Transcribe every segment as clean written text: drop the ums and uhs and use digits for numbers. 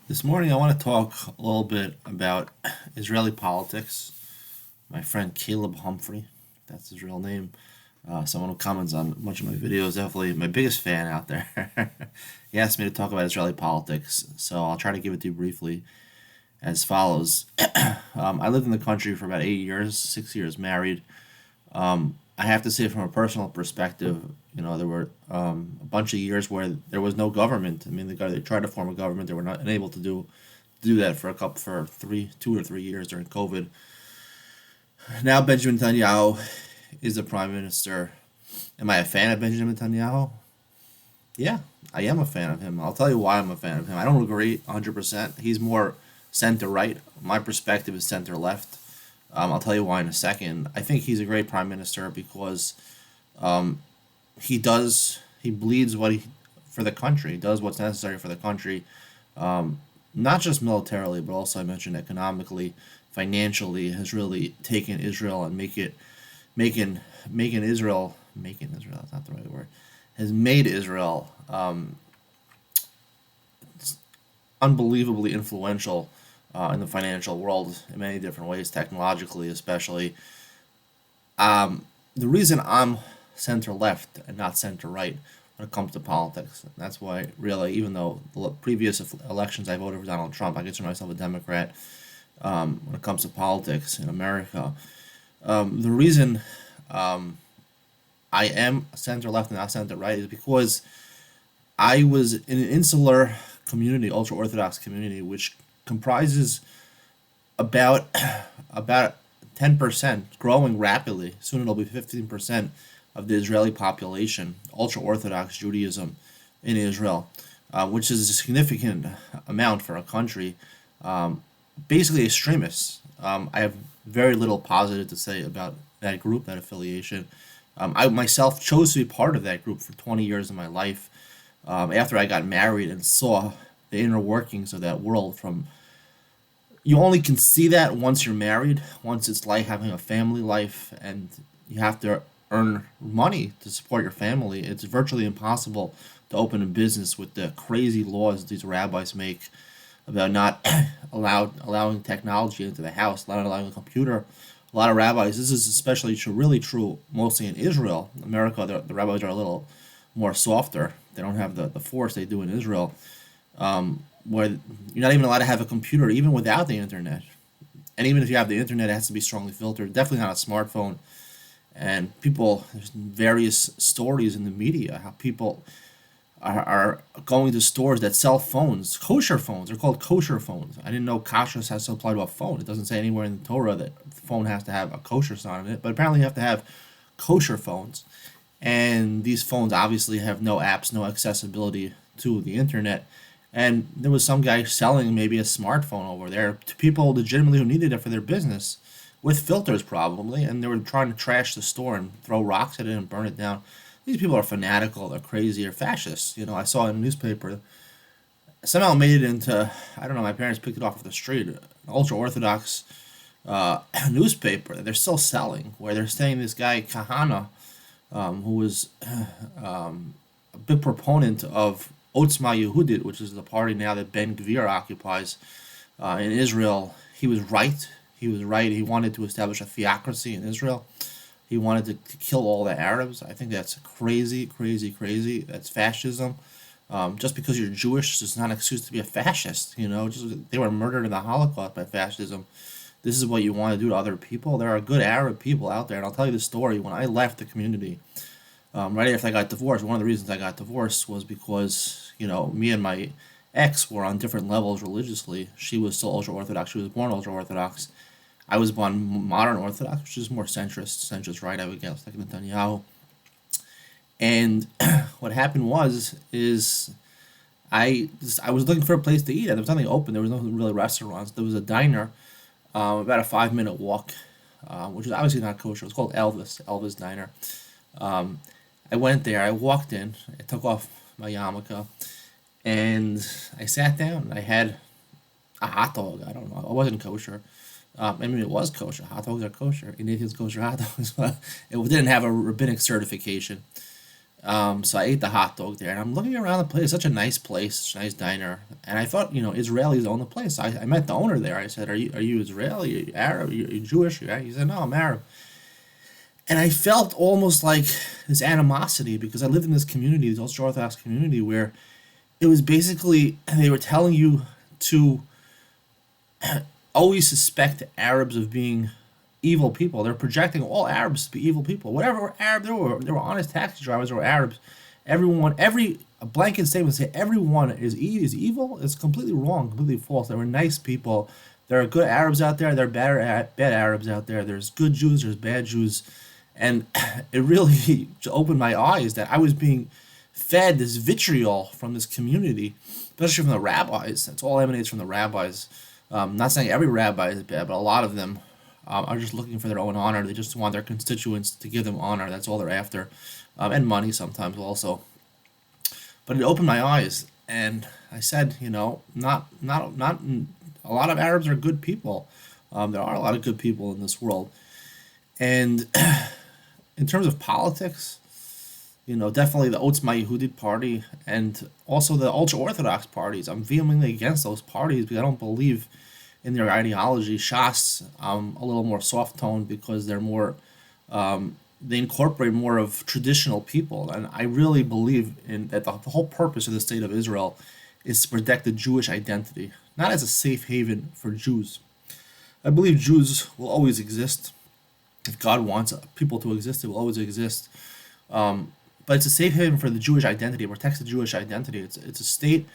This morning, I want to talk a little bit about Israeli politics. My friend Caleb Humphrey, that's his real name, someone who comments on much of my videos, definitely my biggest fan out there. He asked me to talk about Israeli politics, so I'll try to give it to you briefly as follows. I lived in the country for about 8 years, 6 years married. I have to say, from a personal perspective, there were a bunch of years where there was no government. I mean, they tried to form a government; they were not unable to do that for 2 or 3 years during COVID. Now Benjamin Netanyahu is the prime minister. Am I a fan of Benjamin Netanyahu? Yeah, I am a fan of him. I'll tell you why I'm a fan of him. I don't agree 100%. He's more center right. My perspective is center left. I'll tell you why in a second. I think he's a great prime minister because he bleeds for the country. He does what's necessary for the country, not just militarily, but also I mentioned economically, financially. Has really taken Israel and making making Israel. That's not the right word. Has made Israel unbelievably influential in the financial world in many different ways, technologically especially. The reason I'm center left and not center right when it comes to politics, and that's why really, even though the previous elections I voted for Donald Trump, I consider myself a Democrat when it comes to politics in America. The reason I am center left and not center right is because I was in an insular community, ultra Orthodox community, which comprises about about 10%, growing rapidly. Soon it'll be 15% of the Israeli population, ultra Orthodox Judaism in Israel, which is a significant amount for a country. Basically, extremists. I have very little positive to say about that group, that affiliation. I myself chose to be part of that group for 20 years of my life after I got married and saw the inner workings of that world. From You only can see that once you're married, once it's like having a family life, and you have to earn money to support your family. It's virtually impossible to open a business with the crazy laws these rabbis make about not allowing technology into the house, not allowing a computer. A lot of rabbis, this is especially true, really true, mostly in Israel. America, the rabbis are a little more softer. They don't have the force they do in Israel, where you're not even allowed to have a computer, even without the internet. And even if you have the internet, it has to be strongly filtered. Definitely not a smartphone. And there's various stories in the media how people are going to stores that sell phones, kosher phones. They're called kosher phones. I didn't know kashrus has to apply to a phone. It doesn't say anywhere in the Torah that the phone has to have a kosher sign on it, but apparently you have to have kosher phones. And these phones obviously have no apps, no accessibility to the internet. And there was some guy selling maybe a smartphone over there to people legitimately who needed it for their business, with filters probably, and they were trying to trash the store and throw rocks at it and burn it down. These people are fanatical, they're crazy, or fascists. I saw in a newspaper, somehow made it into, I don't know, my parents picked it off the street, an ultra Orthodox newspaper that they're still selling, where they're saying this guy, Kahana, who was a big proponent of Otzma Yehudit, which is the party now that Ben Gvir occupies in Israel. He was right. He was right. He wanted to establish a theocracy in Israel. He wanted to kill all the Arabs. I think that's crazy, crazy, crazy. That's fascism. Just because you're Jewish is not an excuse to be a fascist. They were murdered in the Holocaust by fascism. This is what you want to do to other people. There are good Arab people out there, and I'll tell you the story. When I left the community, right after I got divorced, one of the reasons I got divorced was because me and my ex were on different levels religiously. She was still ultra Orthodox. She was born ultra Orthodox. I was born modern Orthodox, which is more centrist right, I would guess, like Netanyahu. And what happened is I was looking for a place to eat, and there was nothing open. There was no really restaurants. There was a diner, about a 5 minute walk, which is obviously not kosher. It's called Elvis Diner. Um, I went there. I walked in. I took off my yarmulke, and I sat down. I had a hot dog. I don't know. It wasn't kosher. I mean, it was kosher. Hot dogs are kosher. Canadians kosher hot dogs, but it didn't have a rabbinic certification. So I ate the hot dog there, and I'm looking around the place. It's such a nice place, such a nice diner, and I thought, Israelis own the place. I met the owner there. I said, "Are you Israeli? Are you Arab? Are you Jewish?" Right? He said, "No, I'm Arab." And I felt almost like this animosity because I lived in this community, this ultra Orthodox community, where it was basically they were telling you to always suspect Arabs of being evil people. They're projecting all Arabs to be evil people. Whatever were Arab, there were honest taxi drivers, there were Arabs. Everyone, every a blanket statement say everyone is evil. It's completely wrong, completely false. There were nice people. There are good Arabs out there. There are bad Arabs out there. There's good Jews. There's bad Jews, and it really opened my eyes that I was being fed this vitriol from this community, especially from the rabbis. That's all emanates from the rabbis. Not saying every rabbi is bad, but a lot of them are just looking for their own honor. They just want their constituents to give them honor. That's all they're after, and money sometimes also. But it opened my eyes, and I said, not a lot of Arabs are good people. There are a lot of good people in this world, and in terms of politics, definitely the Otzma Yehudit party and also the ultra Orthodox parties. I'm vehemently against those parties because I don't believe in their ideology. Shas, a little more soft toned because they're more, they incorporate more of traditional people. And I really believe in that the whole purpose of the state of Israel is to protect the Jewish identity, not as a safe haven for Jews. I believe Jews will always exist. If God wants people to exist, it will always exist. But it's a safe haven for the Jewish identity. It protects the Jewish identity. It's a state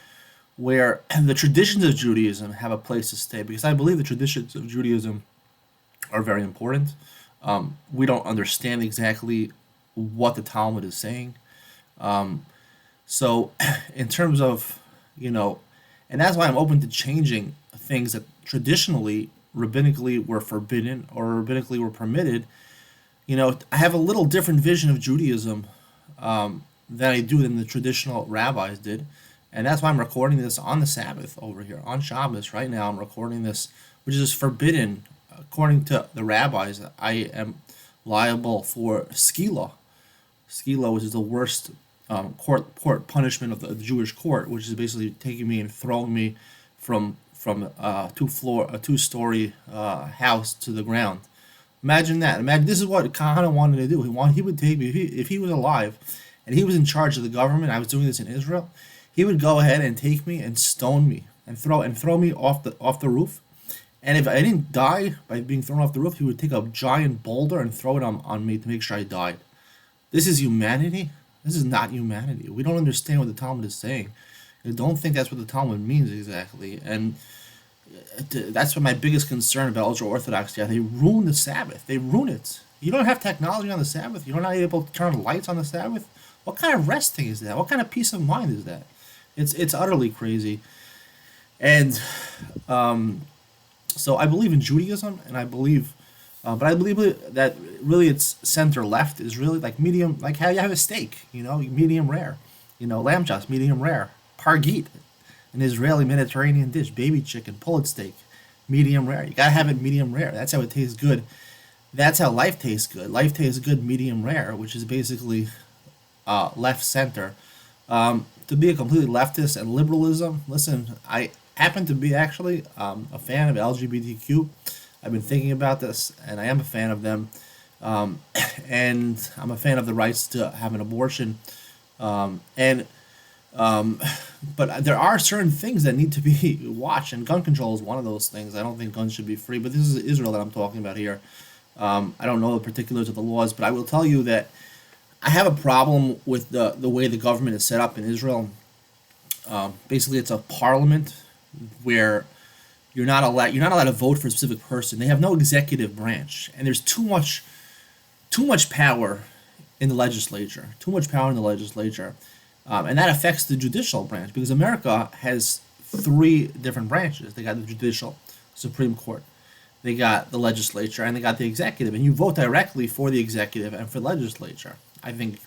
where the traditions of Judaism have a place to stay because I believe the traditions of Judaism are very important. We don't understand exactly what the Talmud is saying. So, in terms of, and that's why I'm open to changing things that traditionally, rabbinically were forbidden or rabbinically were permitted. I have a little different vision of Judaism than I do than the traditional rabbis did. And that's why I'm recording this on the Sabbath over here, on Shabbos. Right now, I'm recording this, which is forbidden. According to the rabbis, I am liable for skila. Skila, which is the worst court punishment of the Jewish court, which is basically taking me and throwing me from a two-story house to the ground. Imagine that. Imagine this is what Kahana wanted to do. He would take me if he was alive, and he was in charge of the government. I was doing this in Israel. He would go ahead and take me and stone me and throw me off the roof. And if I didn't die by being thrown off the roof, he would take a giant boulder and throw it on me to make sure I died. This is humanity. This is not humanity. We don't understand what the Talmud is saying. I don't think that's what the Talmud means exactly. And that's what my biggest concern about ultra orthodoxy. They ruin the Sabbath. They ruin it. You don't have technology on the Sabbath. You're not able to turn on lights on the Sabbath. What kind of resting is that? What kind of peace of mind is that? It's utterly crazy. And so I believe in Judaism, and I believe, but I believe that really it's center left is really like medium, like how you have a steak, medium rare, lamb chops, medium rare, pargit, an Israeli Mediterranean dish, baby chicken, pullet steak, medium rare. You gotta have it medium rare. That's how it tastes good. That's how life tastes good. Life tastes good medium rare, which is basically left center. To be a completely leftist and liberalism, listen, I happen to be actually a fan of LGBTQ. I've been thinking about this, and I am a fan of them. And I'm a fan of the rights to have an abortion. But there are certain things that need to be watched, and gun control is one of those things. I don't think guns should be free, but this is Israel that I'm talking about here. I don't know the particulars of the laws, but I will tell you that I have a problem with the way the government is set up in Israel. Basically, it's a parliament where you're not allowed to vote for a specific person. They have no executive branch, and there's too much power in the legislature. Too much power in the legislature, and that affects the judicial branch because America has three different branches. They got the judicial, Supreme Court. They got the legislature, and they got the executive, and you vote directly for the executive and for the legislature. I think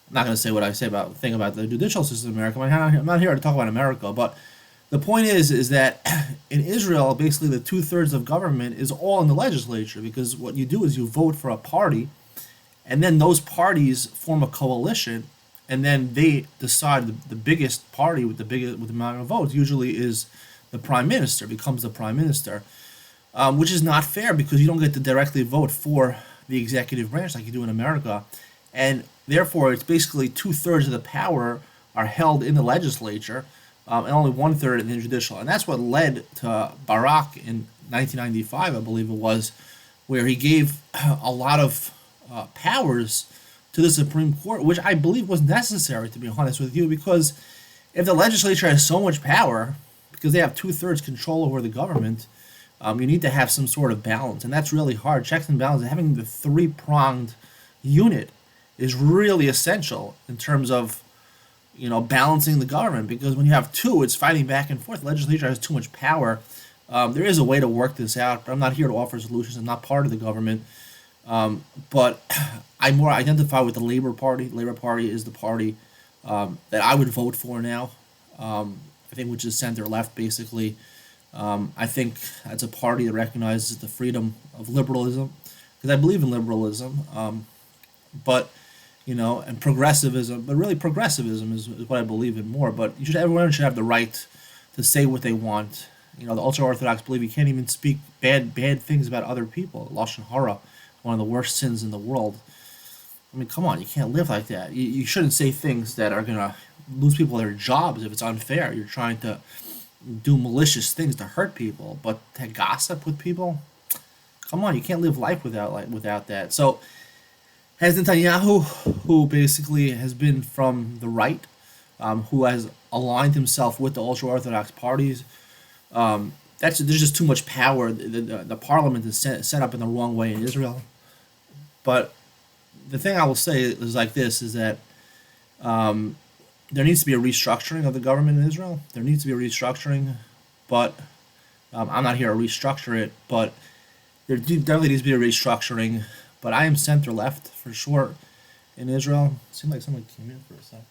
I'm not going to say what I say about the judicial system in America. I'm not here to talk about America, but the point is that in Israel, basically the 2/3 of government is all in the legislature because what you do is you vote for a party, and then those parties form a coalition, and then they decide the biggest party with the biggest with the amount of votes usually is the prime minister becomes the prime minister, which is not fair because you don't get to directly vote for the executive branch like you do in America, and therefore it's basically 2/3 of the power are held in the legislature, and only 1/3 in the judicial, and that's what led to Barack in 1995, I believe it was, where he gave a lot of powers to the Supreme Court, which I believe was necessary, to be honest with you, because if the legislature has so much power, because they have 2/3 control over the government, you need to have some sort of balance, and that's really hard. Checks and balances, having the three-pronged unit is really essential in terms of balancing the government, because when you have two, it's fighting back and forth. The legislature has too much power. There is a way to work this out, but I'm not here to offer solutions. I'm not part of the government. But I more identify with the Labor Party. The Labor Party is the party that I would vote for now. I think which is center left basically. I think that's a party that recognizes the freedom of liberalism, because I believe in liberalism. But and progressivism, but really progressivism is what I believe in more. But everyone should have the right to say what they want. The ultra orthodox believe you can't even speak bad things about other people. Lashon hara, one of the worst sins in the world. I mean, come on, you can't live like that. You shouldn't say things that are gonna lose people their jobs if it's unfair. You're trying to do malicious things to hurt people, but to gossip with people, come on, you can't live life without that. So, has Netanyahu, who basically has been from the right, who has aligned himself with the ultra orthodox parties, there's just too much power. The parliament is set up in the wrong way in Israel. But the thing I will say is like this: is that there needs to be a restructuring of the government in Israel. There needs to be a restructuring, but I'm not here to restructure it. But there definitely needs to be a restructuring. But I am center left for sure in Israel. It seemed like someone came in for a second,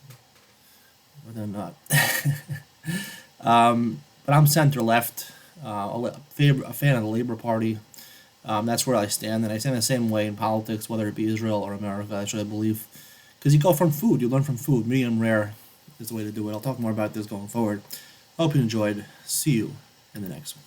but they're not. But I'm center left, a fan of the Labor Party. That's where I stand, and I stand the same way in politics, whether it be Israel or America. That's what I believe. Because you go from food, you learn from food. Medium rare is the way to do it. I'll talk more about this going forward. Hope you enjoyed. See you in the next one.